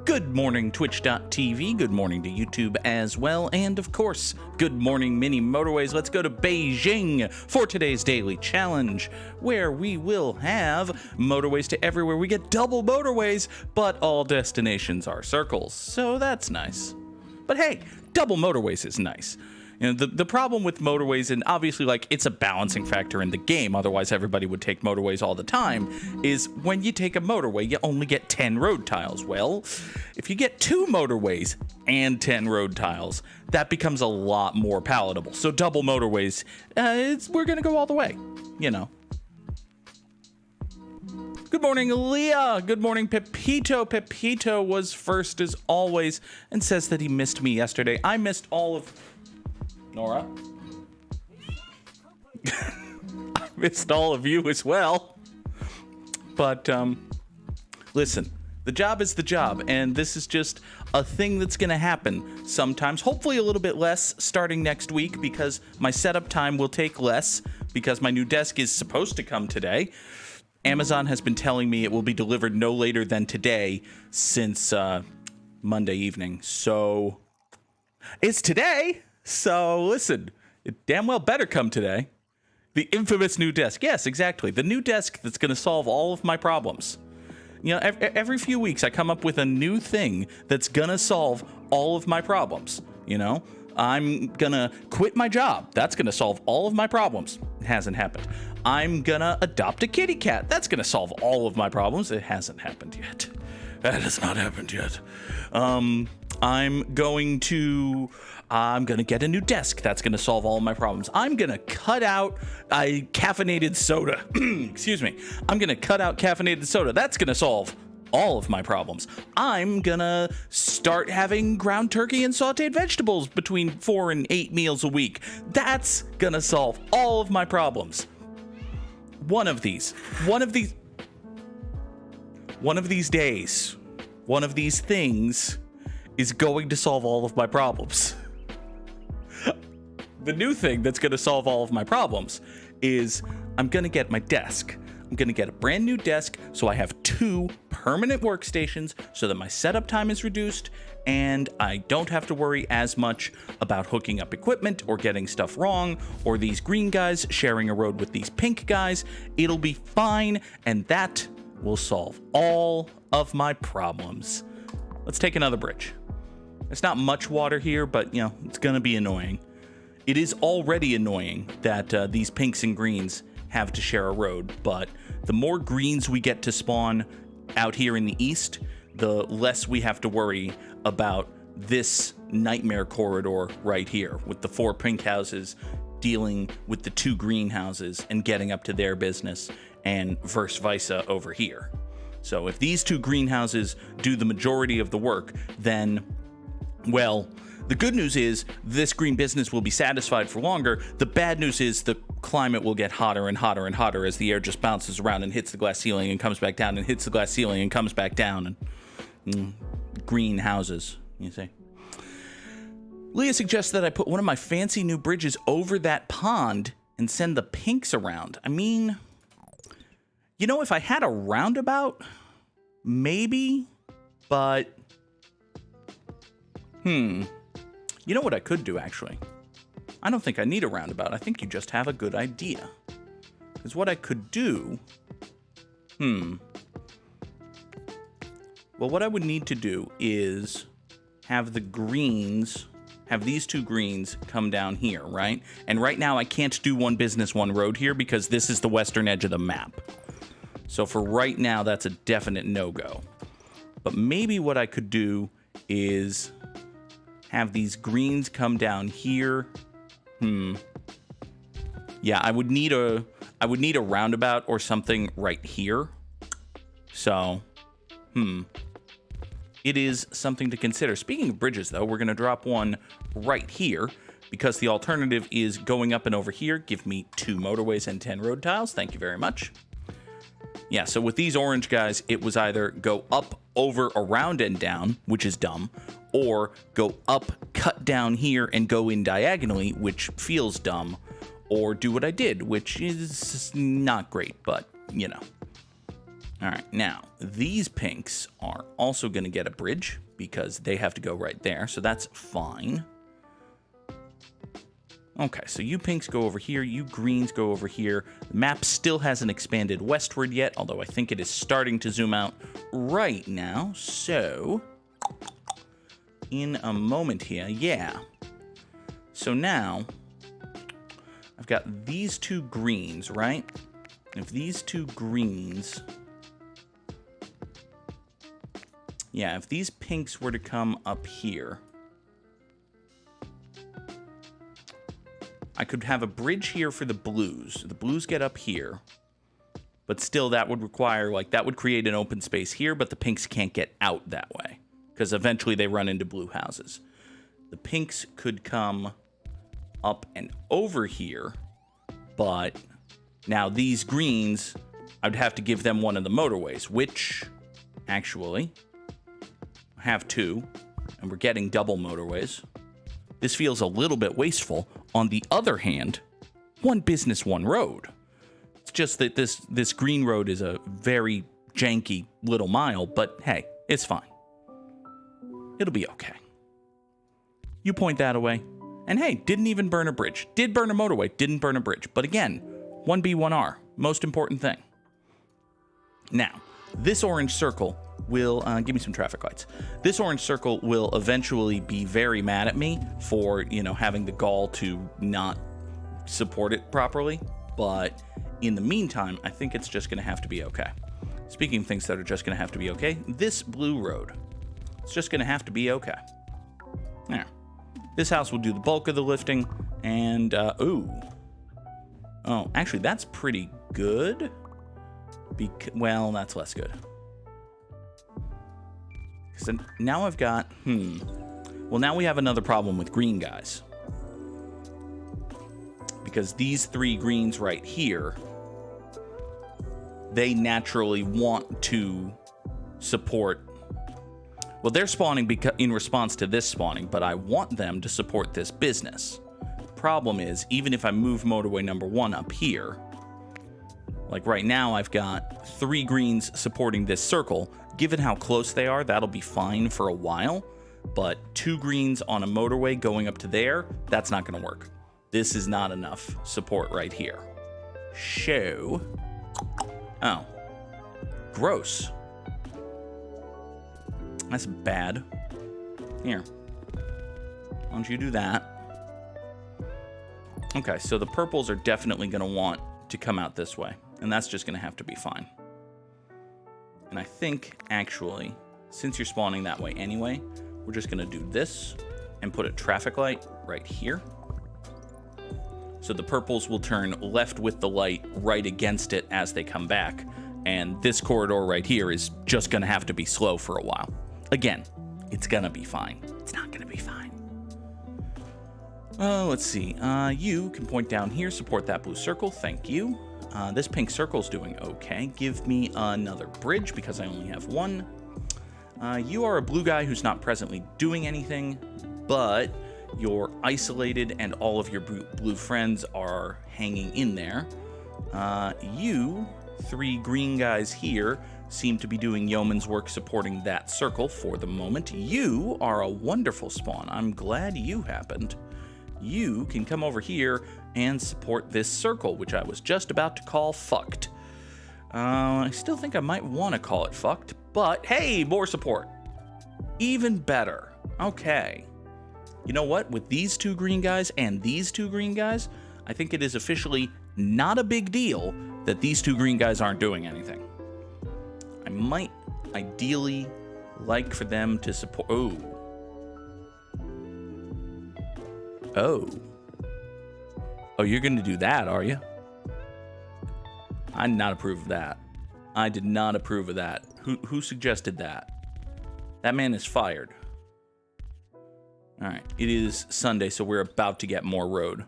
Good morning, Twitch.tv. Good morning to YouTube as well. And of course, good morning, Mini Motorways. Let's go to Beijing for today's daily challenge, where we will have motorways to everywhere. We get double motorways, but all destinations are circles. So that's nice. But hey, double motorways is nice. You know, the problem with motorways, and obviously, like, it's a balancing factor in the game, otherwise everybody would take motorways all the time, is when you take a motorway, you only get 10 road tiles. Well, if you get 2 motorways and 10 road tiles, that becomes a lot more palatable. So double motorways, we're gonna go all the way, you know. Good morning, Leah. Good morning, Pepito. Pepito was first as always and says that he missed me yesterday. I missed all of... Nora? I missed all of you as well. But, listen, the job is the job, and this is just a thing that's going to happen sometimes. Hopefully a little bit less starting next week, because my setup time will take less, because my new desk is supposed to come today. Amazon has been telling me it will be delivered no later than today since Monday evening. So, it's today! So, listen, it damn well better come today. The infamous new desk. Yes, exactly. The new desk that's going to solve all of my problems. You know, every few weeks I come up with a new thing that's going to solve all of my problems. You know, I'm going to quit my job. That's going to solve all of my problems. It hasn't happened. I'm going to adopt a kitty cat. That's going to solve all of my problems. It hasn't happened yet. That has not happened yet. I'm going to get a new desk. That's going to solve all of my problems. I'm going to cut out caffeinated soda. Excuse me. I'm going to cut out caffeinated soda. That's going to solve all of my problems. I'm going to start having ground turkey and sauteed vegetables between 4 and 8 meals a week. That's going to solve all of my problems. One of these days, one of these things is going to solve all of my problems. The new thing that's going to solve all of my problems is I'm going to get my desk. I'm going to get a brand new desk so I have 2 permanent workstations so that my setup time is reduced and I don't have to worry as much about hooking up equipment or getting stuff wrong or these green guys sharing a road with these pink guys. It'll be fine, and that will solve all of my problems. Let's take another bridge. There's not much water here, but, you know, it's going to be annoying. It is already annoying that these pinks and greens have to share a road, but the more greens we get to spawn out here in the east, the less we have to worry about this nightmare corridor right here with the 4 pink houses dealing with the 2 green houses and getting up to their business, and vice versa over here. So if these 2 greenhouses do the majority of the work, then, well, the good news is this green business will be satisfied for longer. The bad news is the climate will get hotter and hotter and hotter as the air just bounces around and hits the glass ceiling and comes back down and hits the glass ceiling and comes back down. And greenhouses, you see. Leah suggests that I put one of my fancy new bridges over that pond and send the pinks around. I mean, you know, if I had a roundabout, maybe, but, you know what I could do, actually? I don't think I need a roundabout. I think you just have a good idea. Because what I could do, well, what I would need to do is have the greens, have these 2 greens come down here, right? And right now I can't do one business, one road here because this is the western edge of the map. So for right now, that's a definite no-go. But maybe what I could do is have these greens come down here. Yeah, I would need a roundabout or something right here. So, it is something to consider. Speaking of bridges, though, we're going to drop one right here because the alternative is going up and over here. Give me 2 motorways and 10 road tiles. Thank you very much. Yeah, so with these orange guys, it was either go up, over, around, and down, which is dumb, or go up, cut down here, and go in diagonally, which feels dumb, or do what I did, which is not great, but, you know. All right, now these pinks are also going to get a bridge because they have to go right there, so that's fine. Okay, so you pinks go over here, you greens go over here. The map still hasn't expanded westward yet, although I think it is starting to zoom out right now. So, in a moment here, yeah. So now, I've got these two greens, right? If these two greens... Yeah, if these pinks were to come up here, I could have a bridge here for the blues. The blues get up here, but still that would require, like, that would create an open space here, but the pinks can't get out that way because eventually they run into blue houses. The pinks could come up and over here, but now these greens, I'd have to give them one of the motorways, which actually... have two, and we're getting double motorways. This feels a little bit wasteful. On the other hand, one business, one road. It's just that this green road is a very janky little mile, but hey, it's fine. It'll be okay. You point that away, and hey, didn't even burn a bridge. Did burn a motorway, didn't burn a bridge. But again, 1B, 1R, most important thing. Now, this orange circle will, give me some traffic lights. This orange circle will eventually be very mad at me for, you know, having the gall to not support it properly. But in the meantime, I think it's just going to have to be okay. Speaking of things that are just going to have to be okay, this blue road, it's just going to have to be okay. There. This house will do the bulk of the lifting, and, ooh. Oh, actually, that's pretty good. Well, that's less good. So now I've got, well, now we have another problem with green guys. Because these three greens right here, they naturally want to support, well, they're spawning in response to this spawning, but I want them to support this business. Problem is, even if I move motorway number 1 up here, like right now I've got 3 greens supporting this circle. Given how close they are, that'll be fine for a while, but 2 greens on a motorway going up to there, that's not going to work. This is not enough support right here. Show. Oh. Gross. That's bad. Here. Why don't you do that? Okay, so the purples are definitely going to want to come out this way, and that's just going to have to be fine. And I think, actually, since you're spawning that way anyway, we're just going to do this and put a traffic light right here. So the purples will turn left with the light right against it as they come back. And this corridor right here is just going to have to be slow for a while. Again, it's going to be fine. It's not going to be fine. Let's see. You can point down here, support that blue circle. Thank you. This pink circle's doing okay. Give me another bridge because I only have one. You are a blue guy who's not presently doing anything, but you're isolated and all of your blue friends are hanging in there. You, 3 green guys here, seem to be doing yeoman's work supporting that circle for the moment. You are a wonderful spawn. I'm glad you happened. You can come over here and support this circle, which I was just about to call fucked. I still think I might want to call it fucked, but hey, more support. Even better. Okay. You know what? With these 2 green guys and these 2 green guys, I think it is officially not a big deal that these 2 green guys aren't doing anything. I might ideally like for them to support... Oh, you're going to do that, are you? I did not approve of that. I did not approve of that. Who suggested that? That man is fired. All right, it is Sunday, so we're about to get more road.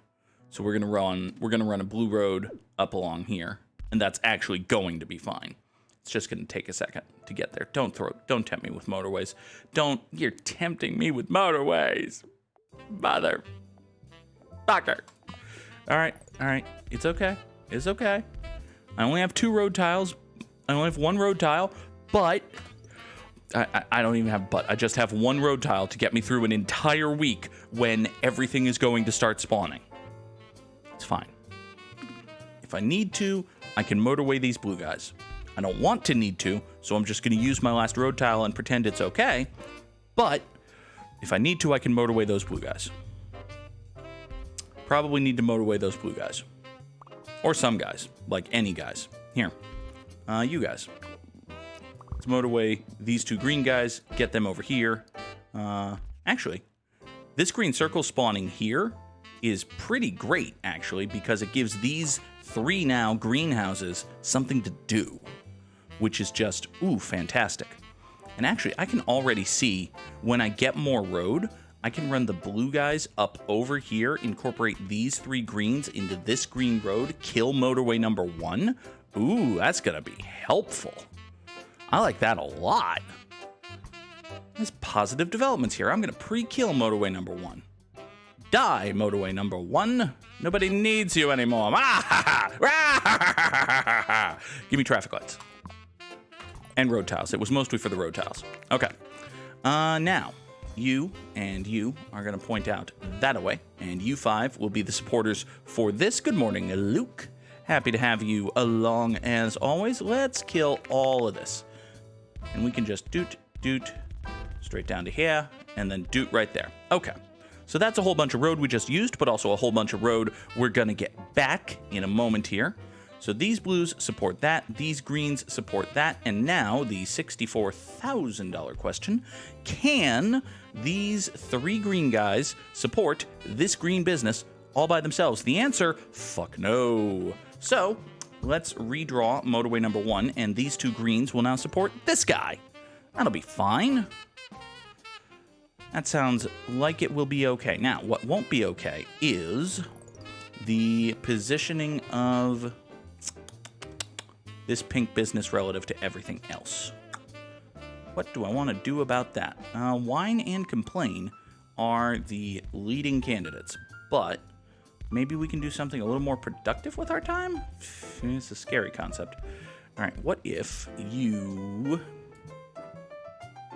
So we're going to run a blue road up along here, and that's actually going to be fine. It's just going to take a second to get there. Don't tempt me with motorways. You're tempting me with motorways. Motherfucker. All right. It's okay. I only have 2 road tiles. I only have one road tile, but I don't even have but. I just have one road tile to get me through an entire week when everything is going to start spawning. It's fine. If I need to, I can motorway these blue guys. I don't want to need to, so I'm just going to use my last road tile and pretend it's okay. But if I need to, I can motorway those blue guys. Probably need to motorway those blue guys. Or some guys, like any guys. Here, you guys. Let's motorway these two green guys, get them over here. Actually, this green circle spawning here is pretty great, actually, because it gives these 3 now greenhouses something to do, which is just, ooh, fantastic. And actually, I can already see when I get more road, I can run the blue guys up over here, incorporate these 3 greens into this green road, kill motorway number 1. Ooh, that's gonna be helpful. I like that a lot. There's positive developments here. I'm gonna pre-kill motorway number 1. Die, motorway number 1. Nobody needs you anymore. Give me traffic lights. And road tiles. It was mostly for the road tiles. Okay. Now, you and you are going to point out that away. And you 5 will be the supporters for this. Good morning, Luke. Happy to have you along as always. Let's kill all of this. And we can just doot, straight down to here, and then doot right there. Okay. So that's a whole bunch of road we just used, but also a whole bunch of road we're going to get back in a moment here. So these blues support that, these greens support that, and now the $64,000 question, can these 3 green guys support this green business all by themselves? The answer, fuck no. So let's redraw motorway number 1, and these 2 greens will now support this guy. That'll be fine. That sounds like it will be okay. Now, what won't be okay is the positioning of this pink business relative to everything else. What do I want to do about that? Whine and complain are the leading candidates, but maybe we can do something a little more productive with our time? It's a scary concept. All right, what if you...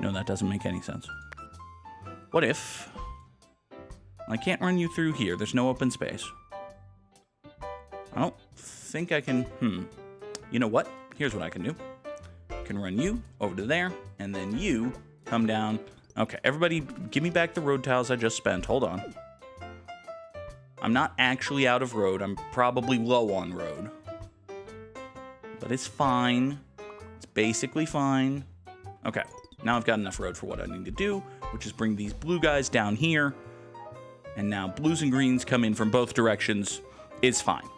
No, that doesn't make any sense. What if I can't run you through here? There's no open space. I don't think I can... You know what? Here's what I can do. I can run you over to there, and then you come down. Okay, everybody give me back the road tiles I just spent. Hold on. I'm not actually out of road. I'm probably low on road. But it's fine. It's basically fine. Okay, now I've got enough road for what I need to do, which is bring these blue guys down here. And now blues and greens come in from both directions. It's fine.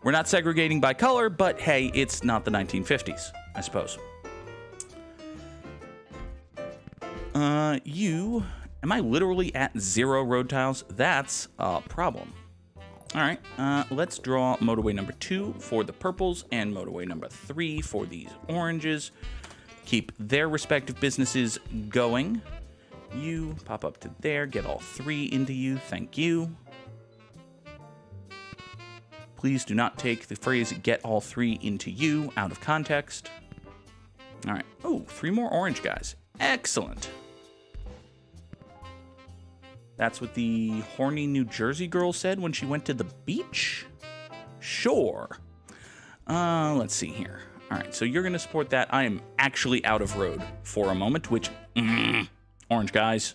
We're not segregating by color, but hey, it's not the 1950s, I suppose. Am I literally at 0 road tiles? That's a problem. All right, let's draw motorway number 2 for the purples and motorway number 3 for these oranges. Keep their respective businesses going. You pop up to there, get all 3 into you, thank you. Please do not take the phrase get all 3 into you out of context. All right. Oh, 3 more orange guys. Excellent. That's what the horny New Jersey girl said when she went to the beach? Sure. Let's see here. All right, so you're going to support that. I am actually out of road for a moment, which... orange guys.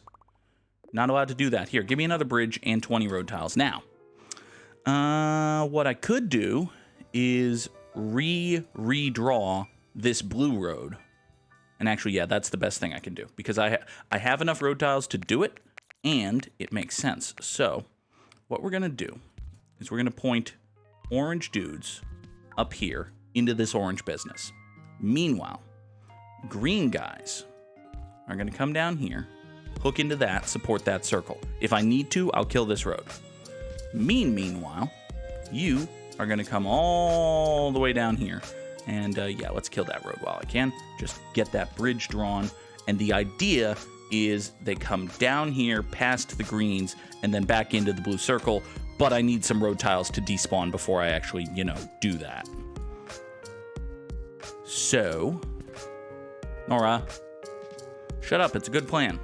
Not allowed to do that. Here, give me another bridge and 20 road tiles. Now... what I could do is redraw this blue road. And actually, yeah, that's the best thing I can do. Because I have enough road tiles to do it, and it makes sense. So, what we're going to do is we're going to point orange dudes up here into this orange business. Meanwhile, green guys are going to come down here, hook into that, support that circle. If I need to, I'll kill this road. Meanwhile, you are going to come all the way down here. And yeah, let's kill that road while I can. Just get that bridge drawn. And the idea is they come down here past the greens and then back into the blue circle. But I need some road tiles to despawn before I actually, do that. So, Nora, shut up. It's a good plan.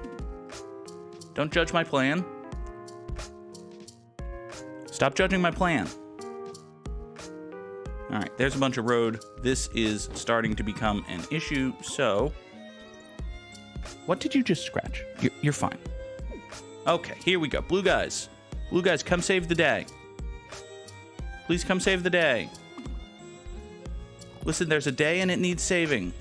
Don't judge my plan. Stop judging my plan. All right, there's a bunch of road. This is starting to become an issue, so... What did you just scratch? You're fine. Okay, here we go. Blue guys. Blue guys, come save the day. Please come save the day. Listen, there's a day and it needs saving.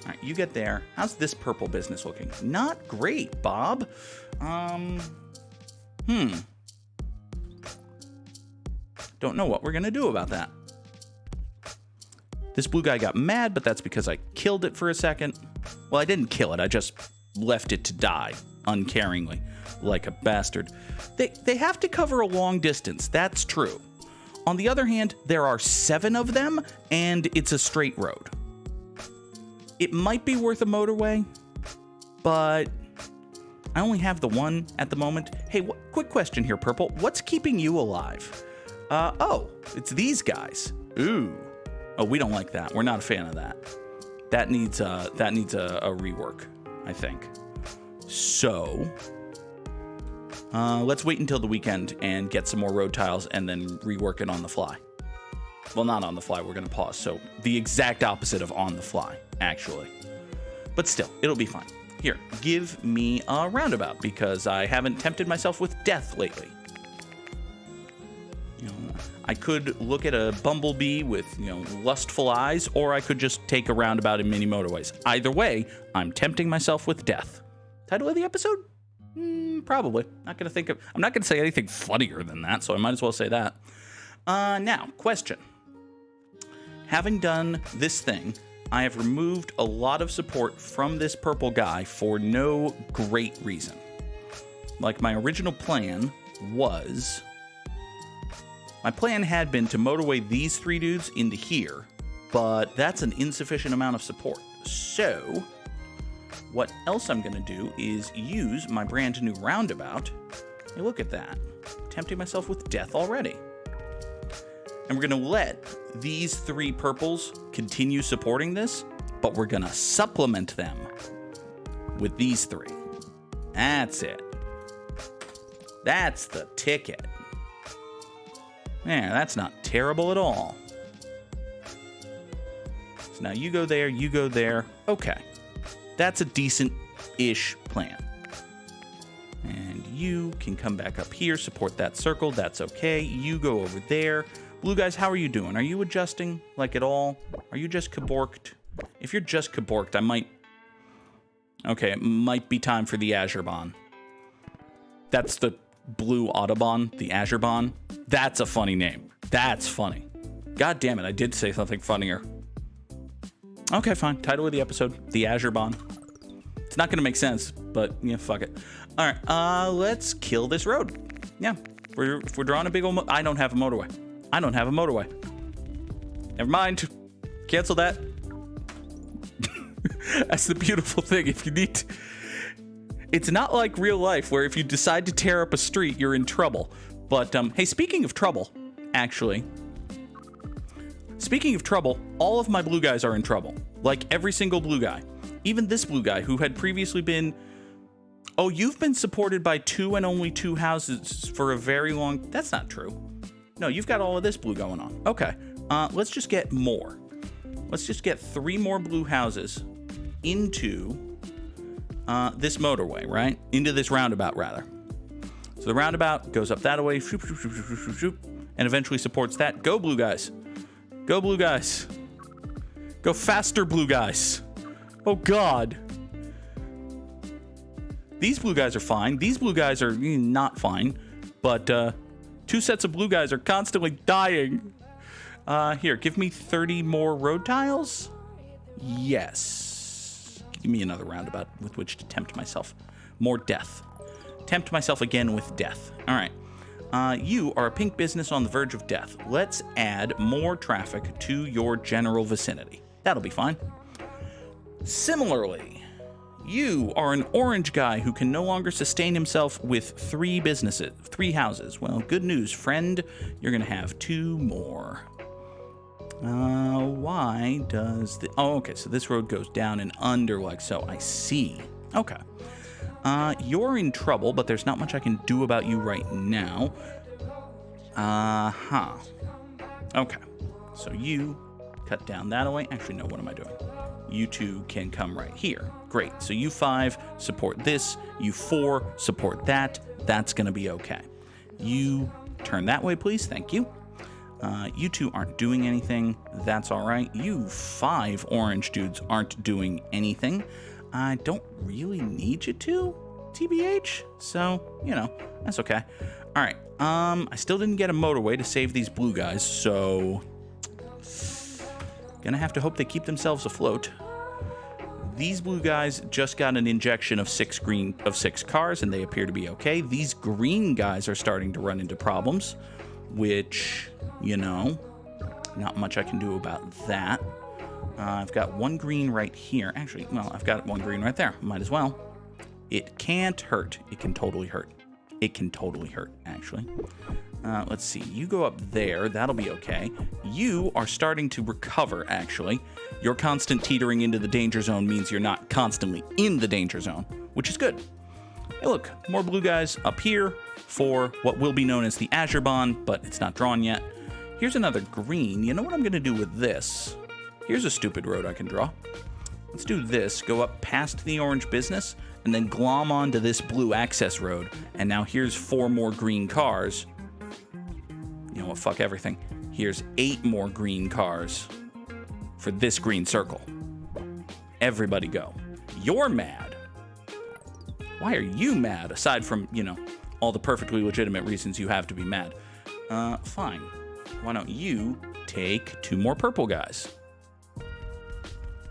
All right, you get there. How's this purple business looking? Not great, Bob. Don't know what we're going to do about that. This blue guy got mad, but that's because I killed it for a second. Well, I didn't kill it. I just left it to die uncaringly, like a bastard. They have to cover a long distance. That's true. On the other hand, there are 7 of them, and it's a straight road. It might be worth a motorway, but I only have the one at the moment. Hey, quick question here, Purple. What's keeping you alive? Oh, it's these guys. Ooh. Oh, we don't like that. We're not a fan of that. That needs a rework, I think. So, let's wait until the weekend and get some more road tiles and then rework it on the fly. Well, not on the fly. We're going to pause. So, the exact opposite of on the fly, actually. But still, it'll be fine. Here, give me a roundabout because I haven't tempted myself with death lately. I could look at a bumblebee with, lustful eyes, or I could just take a roundabout in mini motorways. Either way, I'm tempting myself with death. Title of the episode? Probably. I'm not gonna say anything funnier than that, so I might as well say that. Now, question. Having done this thing, I have removed a lot of support from this purple guy for no great reason. Like, my original plan was... My plan had been to motorway these 3 dudes into here, but that's an insufficient amount of support. So, what else I'm going to do is use my brand new roundabout. Hey, look at that. Tempting myself with death already. And we're going to let these 3 purples continue supporting this, but we're going to supplement them with these 3. That's it. That's the ticket. Yeah, that's not terrible at all. So now you go there, you go there. Okay. That's a decent-ish plan. And you can come back up here, support that circle. That's okay. You go over there. Blue guys, how are you doing? Are you adjusting, like, at all? Are you just caborked? If you're just caborked, I might... Okay, it might be time for the Azurebahn. That's the blue Autobahn, the Azurebahn. That's a funny name. That's funny. God damn it, I did say something funnier. Okay, fine. Title of the episode, the Azurebahn. It's not gonna make sense, but yeah, fuck it. All right, let's kill this road. Yeah, if we're drawing a big old... I don't have a motorway. I don't have a motorway. Never mind. Cancel that. That's the beautiful thing. If you need to... It's not like real life where if you decide to tear up a street, you're in trouble. But, hey, speaking of trouble, actually, speaking of trouble, all of my blue guys are in trouble. Like, every single blue guy. Even this blue guy, who had previously been... Oh, you've been supported by 2 and only 2 houses for a very long... That's not true. No, you've got all of this blue going on. Okay, let's just get more. Let's just get 3 more blue houses into this motorway, right? Into this roundabout, rather. So the roundabout goes up that way, shoop, shoop, shoop, shoop, shoop, shoop, and eventually supports that. Go, blue guys. Go, blue guys. Go faster, blue guys. Oh, God. These blue guys are fine. These blue guys are not fine. But 2 sets of blue guys are constantly dying. Here, give me 30 more road tiles. Yes. Give me another roundabout with which to tempt myself. More death. Tempt myself again with death. All right. You are a pink business on the verge of death. Let's add more traffic to your general vicinity. That'll be fine. Similarly, you are an orange guy who can no longer sustain himself with 3 businesses, 3 houses. Well, good news, friend. You're going to have 2 more. Why does the... Oh, okay, so this road goes down and under like so. I see. Okay. You're in trouble, but there's not much I can do about you right now. Okay. So you cut down that away. Actually, no, what am I doing? You two can come right here. Great. So you 5 support this. You 4 support that. That's going to be okay. You turn that way, please. Thank you. You two aren't doing anything. That's all right. You 5 orange dudes aren't doing anything. I don't really need you to, TBH. So, you know, that's okay. All right. I still didn't get a motorway to save these blue guys, so gonna have to hope they keep themselves afloat. These blue guys just got an injection of 6 cars, and they appear to be okay. These green guys are starting to run into problems, which, you know, not much I can do about that. I've got 1 green right here. Actually, well, I've got 1 green right there. Might as well. It can't hurt. It can totally hurt. It can totally hurt, actually. Let's see. You go up there. That'll be okay. You are starting to recover, actually. Your constant teetering into the danger zone means you're not constantly in the danger zone, which is good. Hey, look. More blue guys up here for what will be known as the Azurebahn, but it's not drawn yet. Here's another green. You know what I'm going to do with this? Here's a stupid road I can draw. Let's do this. Go up past the orange business, and then glom onto this blue access road. And now here's 4 more green cars. You know what? Fuck everything. Here's 8 more green cars for this green circle. Everybody go. You're mad. Why are you mad? Aside from, you know, all the perfectly legitimate reasons you have to be mad. Fine. Why don't you take 2 more purple guys?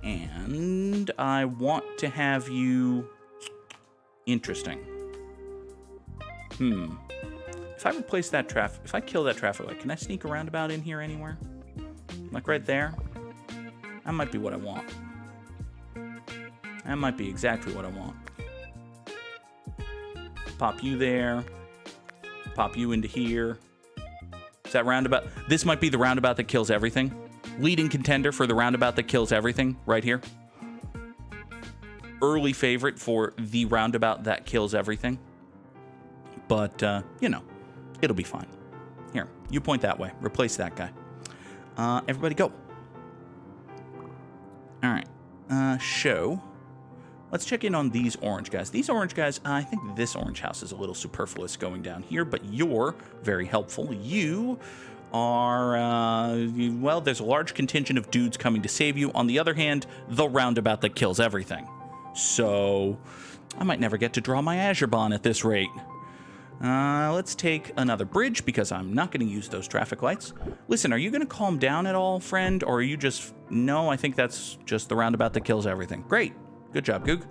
And I want to have you... Interesting. If I replace that traffic... If I kill that traffic light, can I sneak a roundabout in here anywhere? Like right there? That might be what I want. That might be exactly what I want. Pop you there. Pop you into here. Is that roundabout? This might be the roundabout that kills everything. Leading contender for the roundabout that kills everything, right here. Early favorite for the roundabout that kills everything. But, you know, it'll be fine. Here, you point that way. Replace that guy. Everybody go. All right. Show. Let's check in on these orange guys. These orange guys, I think this orange house is a little superfluous going down here, but you're very helpful. You are, well, there's a large contingent of dudes coming to save you. On the other hand, the roundabout that kills everything. So, I might never get to draw my Azurebahn at this rate. Let's take another bridge, because I'm not going to use those traffic lights. Listen, are you going to calm down at all, friend? Or are you just... No, I think that's just the roundabout that kills everything. Great. Good job, Goog.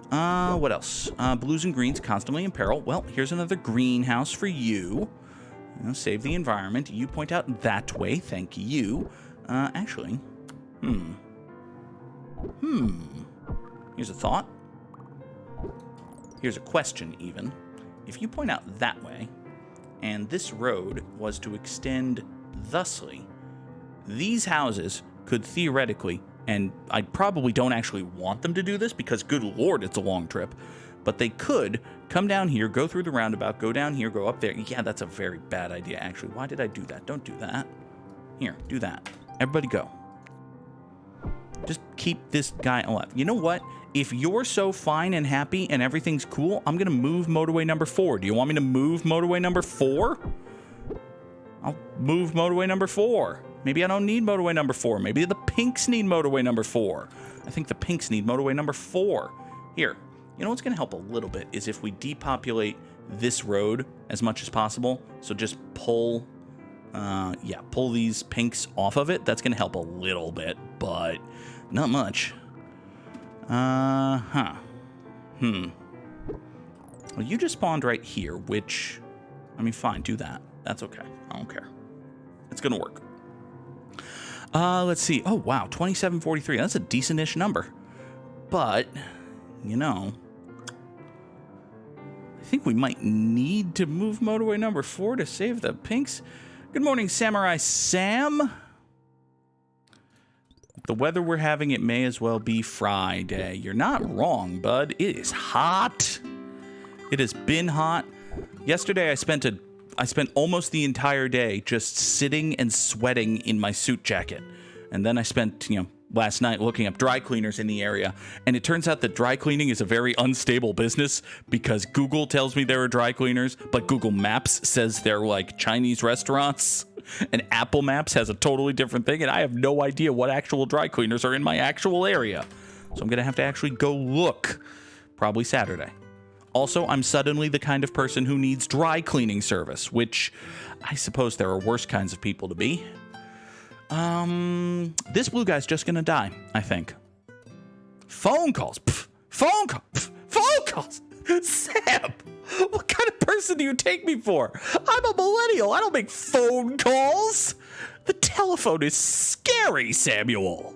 What else? Blues and greens constantly in peril. Well, here's another greenhouse for you. You know, save the environment. You point out that way. Thank you. Actually, here's a thought. Here's a question, even. If you point out that way, and this road was to extend thusly, these houses could theoretically, and I probably don't actually want them to do this because, good lord, it's a long trip, but they could come down here, go through the roundabout, go down here, go up there. Yeah, that's a very bad idea, actually. Why did I do that? Don't do that. Here, do that. Everybody go. Just keep this guy alive. You know what? If you're so fine and happy and everything's cool, I'm going to move motorway number 4. Do you want me to move motorway number 4? I'll move motorway number 4. Maybe I don't need motorway number 4. Maybe the pinks need motorway number 4. I think the pinks need motorway number 4. Here, you know what's going to help a little bit is if we depopulate this road as much as possible. So just pull these pinks off of it. That's going to help a little bit, but not much. Well, you just spawned right here, which, I mean, fine, do that. That's okay. I don't care. It's going to work. Let's see. Oh, wow. 2743. That's a decent-ish number. But, you know, I think we might need to move motorway number 4 to save the pinks. Good morning, Samurai Sam. The weather we're having, it may as well be Friday. You're not wrong, bud. It is hot. It has been hot. Yesterday, I spent almost the entire day just sitting and sweating in my suit jacket. And then I spent, last night looking up dry cleaners in the area. And it turns out that dry cleaning is a very unstable business because Google tells me there are dry cleaners, but Google Maps says they're like Chinese restaurants. And Apple Maps has a totally different thing, and I have no idea what actual dry cleaners are in my actual area. So I'm going to have to actually go look, probably Saturday. Also, I'm suddenly the kind of person who needs dry cleaning service, which I suppose there are worse kinds of people to be. This blue guy's just going to die, I think. Phone calls. Pff, phone calls. Pff, phone calls. Sam, what kind of person do you take me for? I'm a millennial. I don't make phone calls. The telephone is scary, Samuel.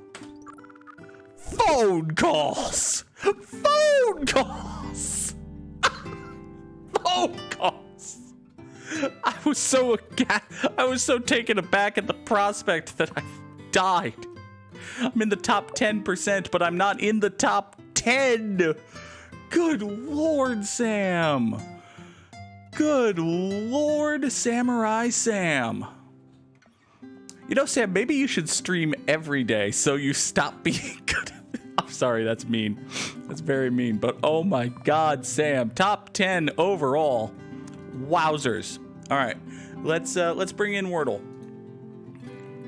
Phone calls. Phone calls. Phone calls. I was so taken aback at the prospect that I died. I'm in the top 10%, but I'm not in the top 10. Good Lord, Sam. Good Lord, Samurai Sam. Sam, maybe you should stream every day so you stop being good. I'm sorry, that's mean. That's very mean. But oh my God, Sam. Top 10 overall. Wowzers. All right, let's bring in Wordle.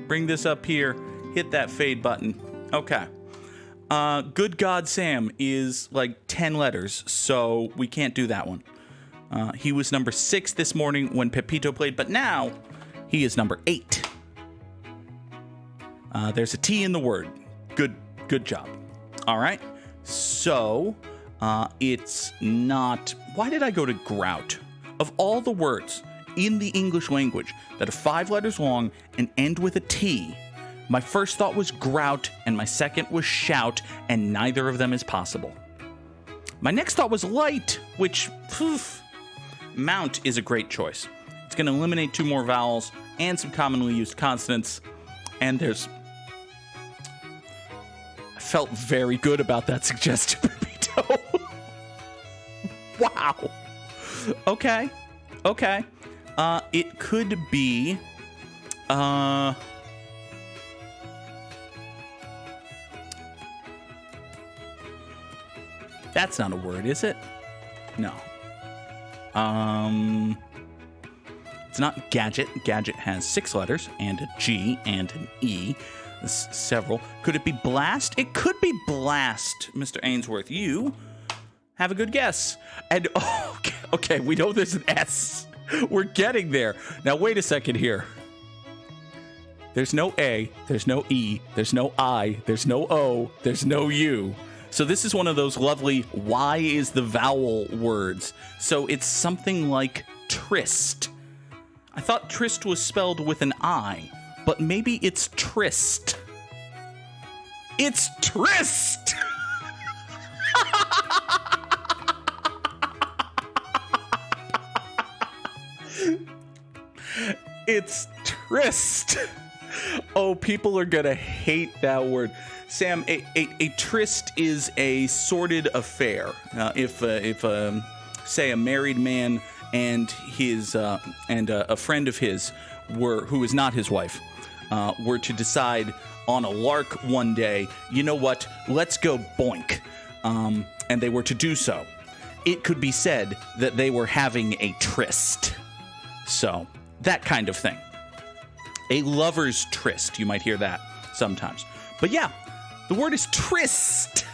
Bring this up here. Hit that fade button. Okay. Good God Sam is like 10 letters, so we can't do that one. He was number 6 this morning when Pepito played, but now he is number 8. There's a T in the word. Good job. All right. So, it's not... Why did I go to grout? Of all the words in the English language that are 5 letters long and end with a T, my first thought was grout, and my second was shout, and neither of them is possible. My next thought was light, which, mount is a great choice. It's going to eliminate 2 more vowels and some commonly used consonants, and there's... I felt very good about that suggestion, Pepito. Wow. Okay. It could be... That's not a word, is it? No. It's not gadget. Gadget has 6 letters and a G and an E. Several. Could it be blast? It could be blast, Mr. Ainsworth. You have a good guess. And okay, we know there's an S. We're getting there. Now wait a second here. There's no A, there's no E, there's no I, there's no O, there's no U. So this is one of those lovely why is the vowel words. So it's something like tryst. I thought tryst was spelled with an I, but maybe it's tryst. It's tryst! It's tryst. Oh, people are gonna hate that word. Sam, a tryst is a sordid affair. If say a married man and his and a friend of his who is not his wife were to decide on a lark one day, you know what? Let's go boink, and they were to do so. It could be said that they were having a tryst. So that kind of thing. A lover's tryst. You might hear that sometimes. But yeah, the word is tryst.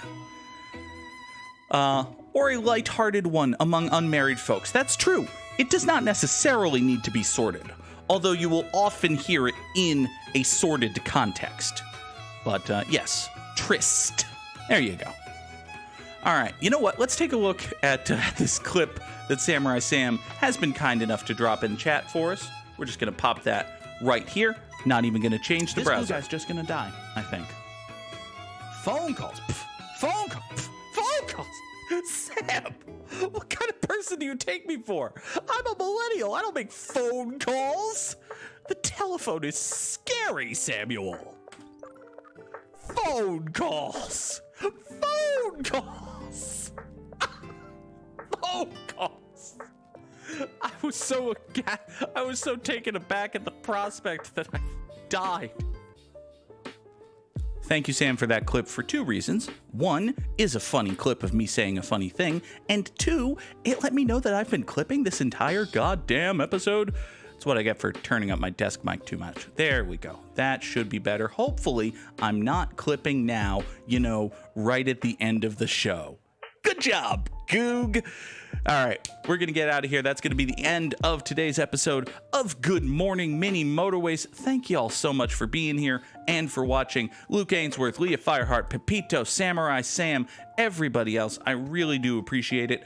Or a light-hearted one among unmarried folks. That's true. It does not necessarily need to be sordid, although you will often hear it in a sordid context. But yes, tryst. There you go. All right, you know what? Let's take a look at this clip that Samurai Sam has been kind enough to drop in chat for us. We're just going to pop that right here. Not even going to change the browser. This guy's just going to die, I think. Phone calls. Pff, phone calls. Pff, phone calls. Sam, what kind of person do you take me for? I'm a millennial. I don't make phone calls. The telephone is scary, Samuel. Phone calls. Phone calls. Phone calls. I was so taken aback at the prospect that I died. Thank you, Sam, for that clip for two reasons. One is a funny clip of me saying a funny thing, and two, it let me know that I've been clipping this entire goddamn episode. That's what I get for turning up my desk mic too much. There we go. That should be better. Hopefully, I'm not clipping now, right at the end of the show. Good job, Goog. All right, we're going to get out of here. That's going to be the end of today's episode of Good Morning Mini Motorways. Thank you all so much for being here and for watching. Luke Ainsworth, Leah Fireheart, Pepito, Samurai Sam, everybody else. I really do appreciate it.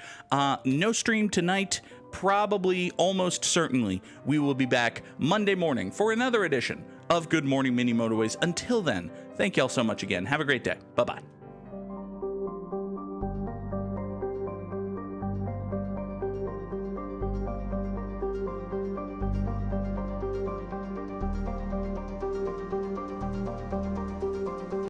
No stream tonight. Probably, almost certainly, we will be back Monday morning for another edition of Good Morning Mini Motorways. Until then, thank you all so much again. Have a great day. Bye-bye.